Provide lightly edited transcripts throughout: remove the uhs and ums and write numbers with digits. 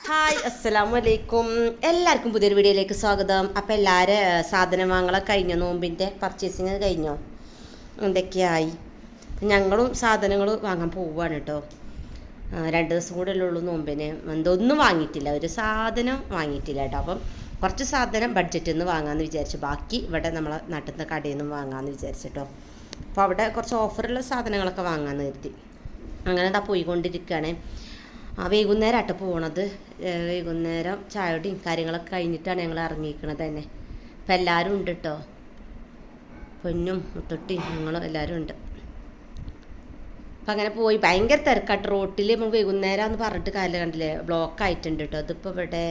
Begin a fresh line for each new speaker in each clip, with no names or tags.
Hi അസ്സലാമലൈക്കും. എല്ലാവർക്കും പുതിയൊരു വീഡിയോയിലേക്ക് സ്വാഗതം. അപ്പോൾ എല്ലാവരും സാധനം വാങ്ങലൊക്കെ കഴിഞ്ഞോ? നോമ്പിൻ്റെ പർച്ചേസിങ് കഴിഞ്ഞോ? എന്തൊക്കെയായി? ഞങ്ങളും സാധനങ്ങൾ വാങ്ങാൻ പോവുകയാണ് കേട്ടോ. 2 ദിവസം കൂടെ ഉള്ളൂ നോമ്പിന്. എന്തൊന്നും വാങ്ങിയിട്ടില്ല, ഒരു സാധനം വാങ്ങിയിട്ടില്ല കേട്ടോ. അപ്പം കുറച്ച് സാധനം ബഡ്ജറ്റിൽ നിന്ന് വാങ്ങാമെന്ന് വിചാരിച്ചു, ബാക്കി ഇവിടെ നമ്മളെ നാട്ടിൽ നിന്ന് കടയിൽ നിന്നും വാങ്ങാമെന്ന് വിചാരിച്ചിട്ടോ. അപ്പോൾ അവിടെ കുറച്ച് ഓഫറുള്ള സാധനങ്ങളൊക്കെ വാങ്ങാമെന്ന് കരുതി. അങ്ങനെ ഇതാ പോയിക്കൊണ്ടിരിക്കുകയാണ്. വൈകുന്നേരം ആട്ടോ പോണത്. വൈകുന്നേരം ചായയുടെയും കാര്യങ്ങളൊക്കെ കഴിഞ്ഞിട്ടാണ് ഞങ്ങൾ ഇറങ്ങിയിരിക്കണത് തന്നെ. അപ്പം എല്ലാവരും ഉണ്ട് കേട്ടോ, പൊന്നും മുത്തൊട്ടിയും ഞങ്ങളും എല്ലാവരും ഉണ്ട്. അപ്പം അങ്ങനെ പോയി. ഭയങ്കര തിരക്കാട്ട് റോട്ടിൽ. നമ്മൾ വൈകുന്നേരം എന്ന് പറഞ്ഞിട്ട് കാര്യം കണ്ടില്ലേ, ബ്ലോക്ക് ആയിട്ടുണ്ട് കേട്ടോ. അതിപ്പോൾ ഇവിടെ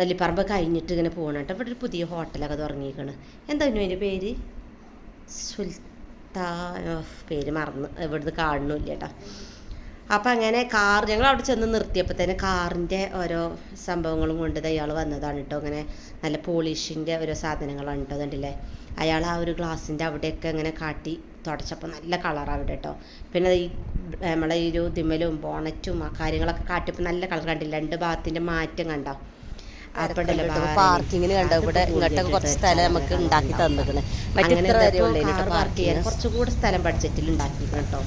നെല്ലിപ്പറമ്പ് കഴിഞ്ഞിട്ട് ഇങ്ങനെ പോകണം കേട്ടോ. ഇവിടെ ഒരു പുതിയ ഹോട്ടലൊക്കെ തുടങ്ങിയിരിക്കണ്. എന്തായിരുന്നു അതിൻ്റെ പേര്? പേര് മറന്ന്, ഇവിടുന്ന് കാണുന്നില്ല കേട്ടോ. അപ്പം അങ്ങനെ ഞങ്ങൾ അവിടെ ചെന്ന് നിർത്തിയപ്പോൾ തന്നെ കാറിൻ്റെ ഓരോ സംഭവങ്ങളും കൊണ്ട് അയാൾ വന്നതാണ് കേട്ടോ. അങ്ങനെ നല്ല പോളിഷിൻ്റെ ഓരോ സാധനങ്ങളാണ് കേട്ടോ. അതുണ്ടല്ലേ, അയാൾ ആ ഒരു ഗ്ലാസിൻ്റെ അവിടെയൊക്കെ ഇങ്ങനെ കാട്ടി തുടച്ചപ്പോൾ നല്ല കളറാണ് അവിടെ കേട്ടോ. പിന്നെ ഈ നമ്മളെ ഈ ഒരു ദിമ്മലും ബോണറ്റും ആ കാര്യങ്ങളൊക്കെ കാട്ടിയപ്പോൾ നല്ല കളർ കണ്ടില്ല. 2 ഭാഗത്തിൻ്റെ മാറ്റം കണ്ടോ? പാർക്കിങ്ങിന് കണ്ടോ? ഇവിടെ ഇങ്ങോട്ടൊക്കെ കുറച്ച് സ്ഥലം നമുക്ക് ഉണ്ടാക്കി തന്നിക്കണേ. പാർക്ക് ചെയ്യാൻ കുറച്ചുകൂടെ സ്ഥലം ബഡ്ജറ്റിൽ ഉണ്ടാക്കിയിരിക്കണം കേട്ടോ.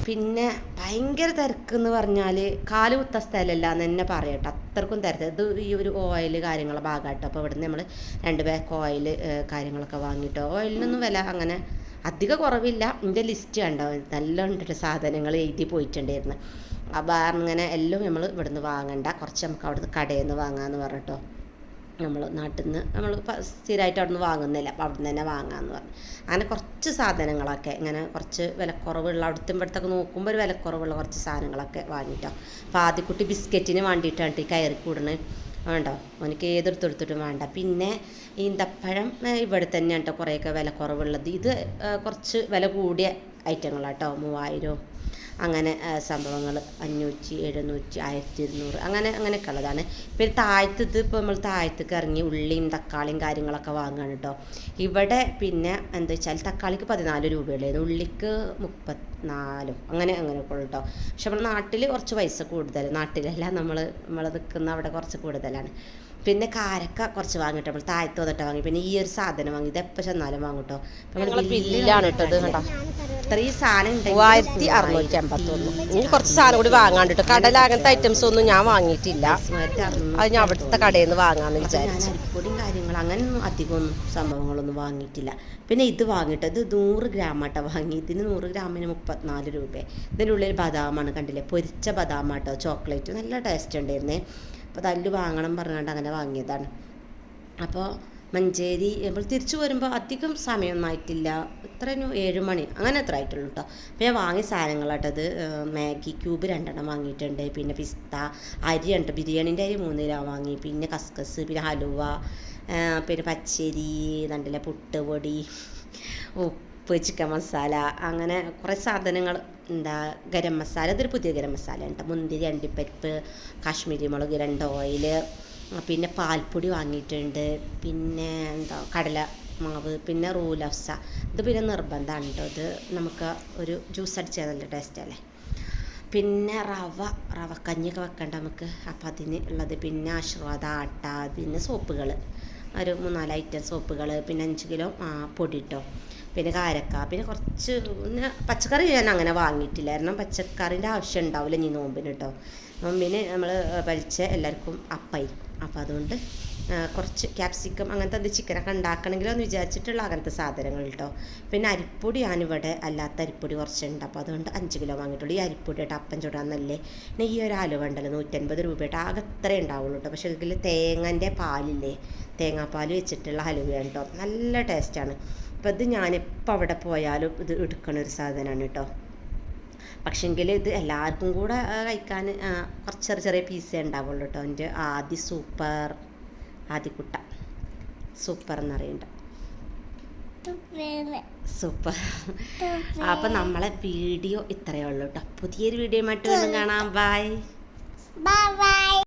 പിന്നെ ഭയങ്കര തിരക്കെന്ന് പറഞ്ഞാൽ കാല് കുത്ത സ്ഥലമല്ല എന്ന് തന്നെ പറയട്ടോ, അത്രക്കും തിരക്ക്. ഇത് ഈ ഒരു ഓയിൽ കാര്യങ്ങളെ ഭാഗമായിട്ടോ. അപ്പോൾ ഇവിടുന്ന് നമ്മൾ 2 ബാഗ് ഓയിൽ കാര്യങ്ങളൊക്കെ വാങ്ങിയിട്ടോ. ഓയിലിനൊന്നും വില അങ്ങനെ അധികം കുറവില്ല. എൻ്റെ ലിസ്റ്റ് കണ്ടോ, നല്ല ഉണ്ടിട്ട് സാധനങ്ങൾ എഴുതി പോയിട്ടുണ്ടായിരുന്നു. അപ്പോൾ അങ്ങനെ എല്ലാം നമ്മൾ ഇവിടുന്ന് വാങ്ങണ്ട, കുറച്ച് നമുക്ക് അവിടുന്ന് കടയിൽ നിന്ന് വാങ്ങാമെന്ന് പറഞ്ഞിട്ടോ. നമ്മൾ നാട്ടിൽ നിന്ന് നമ്മൾ സ്ഥിരമായിട്ട് അവിടെ നിന്ന് വാങ്ങുന്നില്ല, അപ്പോൾ അവിടെ നിന്ന് തന്നെ വാങ്ങാമെന്ന് പറഞ്ഞു. അങ്ങനെ കുറച്ച് സാധനങ്ങളൊക്കെ ഇങ്ങനെ കുറച്ച് വിലക്കുറവുള്ള അവിടുത്തെ ഇവിടുത്തൊക്കെ നോക്കുമ്പോൾ ഒരു വിലക്കുറവുള്ള കുറച്ച് സാധനങ്ങളൊക്കെ വാങ്ങിയിട്ടോ. അപ്പോൾ ആദ്യക്കുട്ടി ബിസ്ക്കറ്റിന് വേണ്ടിയിട്ടാണ് ഈ കയറി കൂടുന്നത്. വേണ്ടോ, എനിക്ക് ഏതെടുത്തെടുത്തിട്ടും വേണ്ട. പിന്നെ ഈന്തപ്പഴം ഇവിടെ തന്നെയാണ് കേട്ടോ കുറേയൊക്കെ വിലക്കുറവുള്ളത്. ഇത് കുറച്ച് വില കൂടിയ ഐറ്റങ്ങളാട്ടോ. 3000 അങ്ങനെ സംഭവങ്ങൾ 500, 700, 1200 അങ്ങനെയൊക്കെ ഉള്ളതാണ്. പിന്നെ താഴത്ത് ഇപ്പോൾ നമ്മൾ താഴത്തേക്ക് ഇറങ്ങി ഉള്ളിയും തക്കാളിയും കാര്യങ്ങളൊക്കെ വാങ്ങുകയാണ് കേട്ടോ. ഇവിടെ പിന്നെ എന്താ വെച്ചാൽ തക്കാളിക്ക് 14 രൂപയുള്ളായിരുന്നു, ഉള്ളിക്ക് 34 അങ്ങനെയൊക്കെ ഉള്ളു കേട്ടോ. പക്ഷെ നമ്മുടെ നാട്ടിൽ കുറച്ച് പൈസ കൂടുതൽ, നാട്ടിലല്ല നമ്മൾ നിൽക്കുന്ന അവിടെ കുറച്ച് കൂടുതലാണ്. പിന്നെ കാരക്ക കുറച്ച് വാങ്ങിട്ടോ. നമ്മൾ താഴത്ത് വന്നിട്ട് വാങ്ങി. പിന്നെ ഈ ഒരു സാധനം വാങ്ങി, ഇത് എപ്പോൾ ചെന്നാലും വാങ്ങിട്ടോ. ബില്ലാണ് കേട്ടത് കേട്ടോ. ഇത്രയും സാധനം 3651. ഇനി കുറച്ച് സാധനം കൂടി വാങ്ങാണ്ട് കേട്ടോ. കടല അങ്ങനത്തെ ഐറ്റംസ് ഒന്നും ഞാൻ വാങ്ങിയിട്ടില്ല, അത് ഞാൻ അവിടുത്തെ കടയിൽ നിന്ന് വാങ്ങാമെന്ന് വിചാരിച്ചു. അരിപ്പൊടിയും കാര്യങ്ങളും അങ്ങനെയൊന്നും അധികമൊന്നും സംഭവങ്ങളൊന്നും വാങ്ങിയിട്ടില്ല. പിന്നെ ഇത് വാങ്ങിയിട്ട്, ഇത് 100 ഗ്രാമാട്ടോ വാങ്ങി. ഇതിന് 100 ഗ്രാമിന് 34 രൂപ. ഇതിൻ്റെ ഉള്ളിൽ ബദാമാണ് കണ്ടില്ലേ, പൊരിച്ച ബദാമാട്ടോ, ചോക്ലേറ്റ് നല്ല ടേസ്റ്റ് ഉണ്ടായിരുന്നേ. അപ്പോൾ തല്ല് വാങ്ങണം പറഞ്ഞുകൊണ്ട് അങ്ങനെ വാങ്ങിയതാണ്. അപ്പോൾ മഞ്ചേരി നമ്മൾ തിരിച്ചു വരുമ്പോൾ അധികം സമയമൊന്നും ആയിട്ടില്ല, ഇത്രയും 7 മണി അങ്ങനെ എത്ര ആയിട്ടുള്ളൂ കേട്ടോ. അപ്പോൾ ഞാൻ വാങ്ങിയ സാധനങ്ങളാട്ടത്. മാഗി ക്യൂബ് 2 വാങ്ങിയിട്ടുണ്ട്. പിന്നെ പിസ്ത അരി ഉണ്ട്, ബിരിയാണീൻ്റെ അരി 3 കിലോ വാങ്ങി. പിന്നെ കസ്കസ്, പിന്നെ ഹലുവ, പിന്നെ പച്ചരി, നണ്ടില്ല പുട്ടുപൊടി, ഉപ്പ്, ചിക്കൻ മസാല, അങ്ങനെ കുറേ സാധനങ്ങൾ. ഗരം മസാല, ഇതൊരു പുതിയ ഗരം മസാല ഉണ്ട്. മുന്തിരി, അണ്ടിപ്പരിപ്പ്, കാശ്മീരി മുളക്, 2 ഓയിൽ, പിന്നെ പാൽപ്പൊടി വാങ്ങിയിട്ടുണ്ട്. പിന്നെ കടല മാവ്, പിന്നെ റൂലഫ്സ. ഇത് പിന്നെ നിർബന്ധമാണ് കേട്ടോ. ഇത് നമുക്ക് ഒരു ജ്യൂസ് അടിച്ചാൽ നല്ല ടേസ്റ്റ് അല്ലേ. പിന്നെ റവക്കഞ്ഞിയൊക്കെ വെക്കണ്ട നമുക്ക്, അപ്പം അതിന് ഉള്ളത്. പിന്നെ ആശീർവാദ ആട്ട, പിന്നെ സോപ്പുകൾ ഒരു 3-4 ഐറ്റം സോപ്പുകൾ, പിന്നെ 5 കിലോ പൊടി കേട്ടോ. പിന്നെ കാരക്ക, പിന്നെ കുറച്ച് പിന്നെ പച്ചക്കറി ഞാൻ അങ്ങനെ വാങ്ങിയിട്ടില്ല, കാരണം പച്ചക്കറിൻ്റെ ആവശ്യം ഉണ്ടാവില്ല ഇനി നോമ്പിന് കേട്ടോ. നോമ്പിന് നമ്മൾ വലിച്ച എല്ലാവർക്കും അപ്പായി. അപ്പോൾ അതുകൊണ്ട് കുറച്ച് ക്യാപ്സിക്കം അങ്ങനത്തെ അത് ചിക്കനൊക്കെ ഉണ്ടാക്കണമെങ്കിലോ എന്ന് വിചാരിച്ചിട്ടുള്ള അങ്ങനത്തെ സാധനങ്ങൾ കേട്ടോ. പിന്നെ അരിപ്പൊടി ഞാനിവിടെ അല്ലാത്ത അരിപ്പൊടി കുറച്ചുണ്ട്, അപ്പോൾ അതുകൊണ്ട് 5 കിലോ വാങ്ങിയിട്ടുള്ളൂ. ഈ അരിപ്പൊടി കേട്ടോ അപ്പം ചൂടാന്നല്ലേ. പിന്നെ ഈ ഒരു ഹലുവ ഉണ്ടല്ലോ 150 രൂപ കേട്ടോ, ആകെ ഇത്രേ ഉണ്ടാവുള്ളൂ കേട്ടോ. പക്ഷേ ഇതിൽ തേങ്ങൻ്റെ പാലില്ലേ, തേങ്ങാപ്പാൽ വെച്ചിട്ടുള്ള ഹലുവയാണ് കേട്ടോ, നല്ല ടേസ്റ്റാണ്. അപ്പോൾ ഇത് ഞാനിപ്പോൾ അവിടെ പോയാലും ഇത് എടുക്കണ ഒരു സാധനമാണ് കേട്ടോ. പക്ഷെങ്കിൽ ഇത് എല്ലാവർക്കും കൂടെ കഴിക്കാൻ കുറച്ച് ചെറിയ പീസേ ഉണ്ടാവുള്ളൂ കേട്ടോ. എൻ്റെ ആദിക്കുട്ട സൂപ്പർ എന്നറിയണ്ട സൂപ്പർ. അപ്പം നമ്മളെ വീഡിയോ ഇത്രയേ ഉള്ളൂ കേട്ടോ. പുതിയൊരു വീഡിയോ ആയിട്ട് വീണ്ടും കാണാം. ബൈ.